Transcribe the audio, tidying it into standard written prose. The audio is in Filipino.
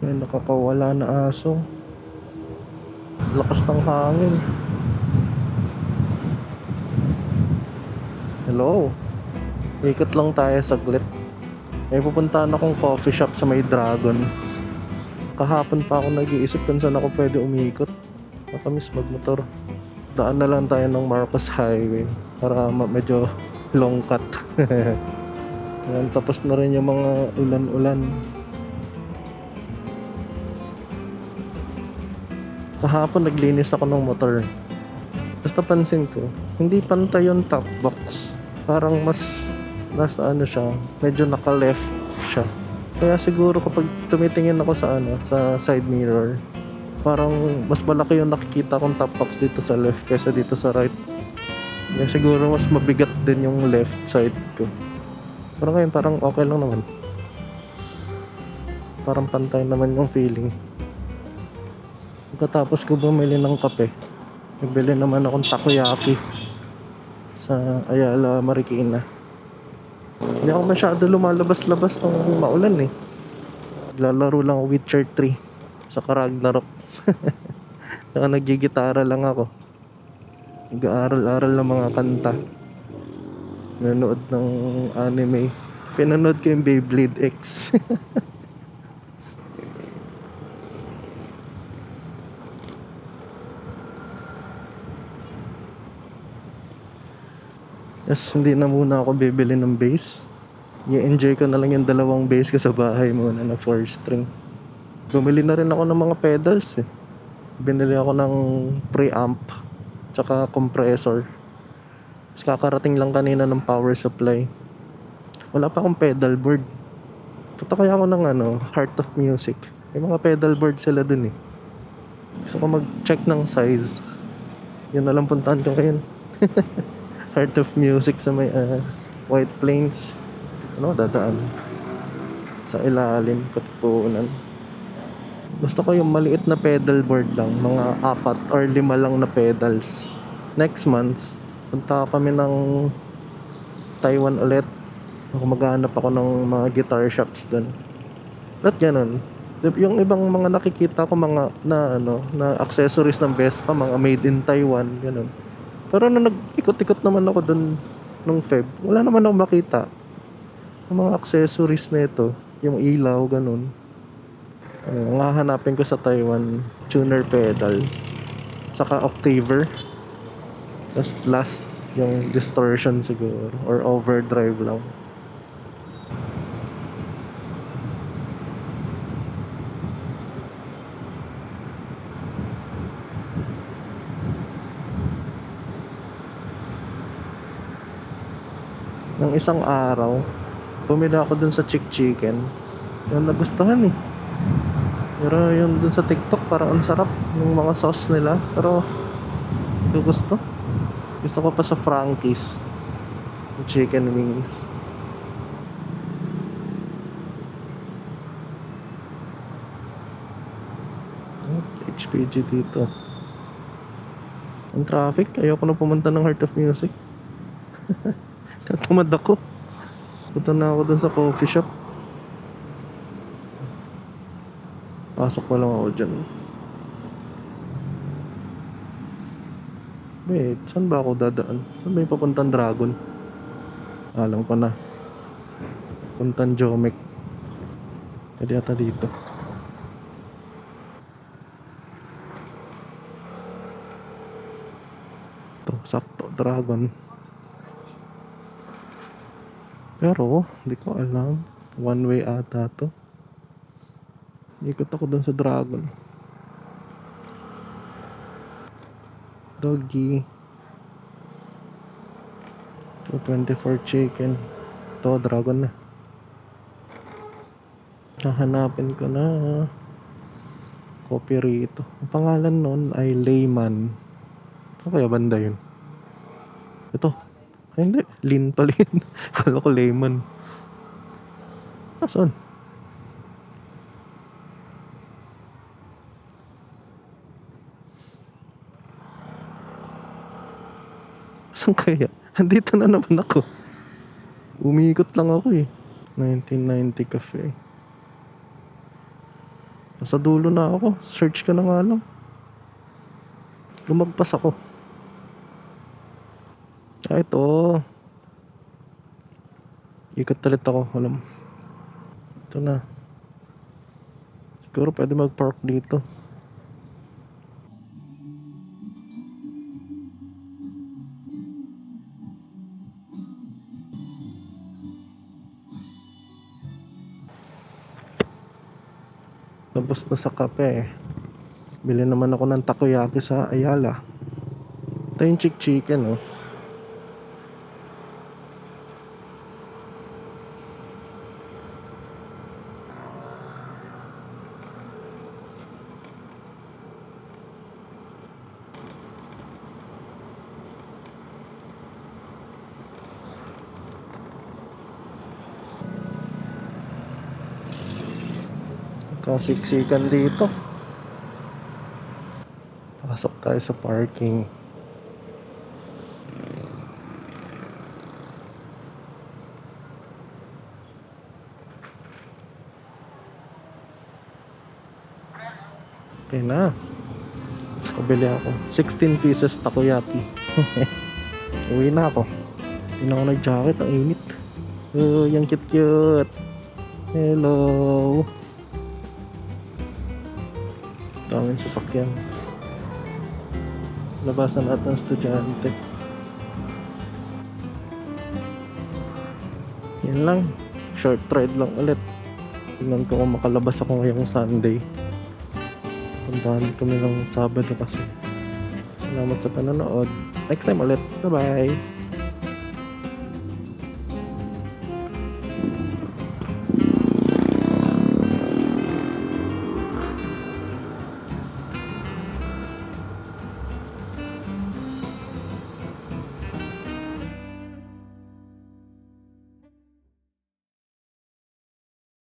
May nakakawala na aso. Lakas ng hangin. Hello. Ikot lang tayo saglit. May pupuntahan akong coffee shop sa may Dragon. Kahapon pa ako nag-iisip kung saan ako pwede umikot. Nakamiss magmotor. Daan na lang tayo ng Marcos Highway para medyo long cut. Ayan, tapos na rin yung mga ulan-ulan. Kahapon naglinis ako ng motor. Basta pansin ko, hindi pantay yung top box. Parang mas nasa ano siya, medyo naka-left siya. Kaya siguro kapag tumitingin ako sa side mirror, parang mas malaki yung nakikita kong top box dito sa left kaysa dito sa right. Kaya siguro mas mabigat din yung left side ko. Pero ngayon parang okay lang naman. Parang pantay naman yung feeling. Pagkatapos ko bumili ng kape, nagbili naman akong takoyaki sa Ayala, Marikina. Hindi ako masyado lumalabas-labas ng maulan eh. Lalaro lang ako Witcher 3 sa Ragnarok. Saka naggigitara lang ako. Nag-aaral-aral ng mga kanta. Nanonood ng anime. Pinanood ko yung Beyblade X. Yes, hindi na muna ako bibili ng bass. I-enjoy ko na lang yung dalawang bass ko sa bahay muna na 4 string. Bumili na rin ako ng mga pedals eh. Binili ako ng preamp tsaka compressor. Tapos kakarating lang kanina ng power supply. Wala pa akong pedal board. Punta kaya ako ng Heart of Music. May mga pedal board sila dun eh. Gusto ko mag-check ng size. Yun na lang puntahan ko ngayon. Heart of Music sa may White Plains. Dadaan sa ilalim, katipunan. Gusto ko yung maliit na pedal board lang, mga 4 or 5 lang na pedals. Next month, punta kami ng Taiwan ulit. Maghahanap ako ng mga guitar shops dun. Ba't ganun? Yung ibang mga nakikita ko mga na accessories ng Vespa, mga made in Taiwan, ganun. Pero nung nag-ikot-ikot naman ako dun nung Feb, wala naman ako makita. Yung mga accessories na ito, yung ilaw, ganun. Ang hahanapin ko sa Taiwan, tuner pedal, saka octaver. Tapos last, yung distortion siguro, or overdrive lang. Ng isang araw, bumili ako dun sa Chicken. Yung nagustuhan eh. Pero yung dun sa TikTok parang ang sarap yung mga sauce nila. Pero hindi ko gusto. Gusto ko pa sa Frankie's yung chicken wings. HPG dito. Ang traffic, ayoko na pumunta ng Heart of Music. Natamad ako. Punta na ako dun sa coffee shop. Pasok pa lang ako dyan. Wait, saan ba ako dadaan? Saan ba yung papuntang Dragon? Alam ko na. Puntang Jomek. Pwede ata dito. Ito, sakto, Dragon. Pero, hindi ko alam. One way ata to. Ikot ako dun sa Dragon. Doggy. 224 chicken. Ito, Dragon na. Hahanapin ko na. Copy rito. Ang pangalan nun ay Layman. Ano kaya banda yun? Ito. Ay hindi. Lin pala yun. Kala ko Layman. Asan? Saan kaya? Andito na naman ako. Umiikot lang ako eh. 1990 Cafe. Nasa dulo na ako. Search ka na nga lang. Lumagpas ako. Ito. Ikot ulit ako. Alam. Ito na. Siguro pwede mag-park dito. Tapos na sa kape. Bili naman ako ng takoyaki sa Ayala. Ito yung chicken, oh. Kasiksikan dito. Pasok tayo sa parking. Okay na. Mas kabili ako. 16 pieces takoyaki. Uwi na ako. Hindi na ako nag-jacket. Ang init. Oh, yung cute-cute. Hello. Daming sasakyan. Labasan natin ng estudyante. Yan lang. Short ride lang ulit. Tingnan ko kung makalabas ako ngayong Sunday. Puntahan kami ng Sabado kasi. Salamat sa panonood. Next time ulit. Bye bye.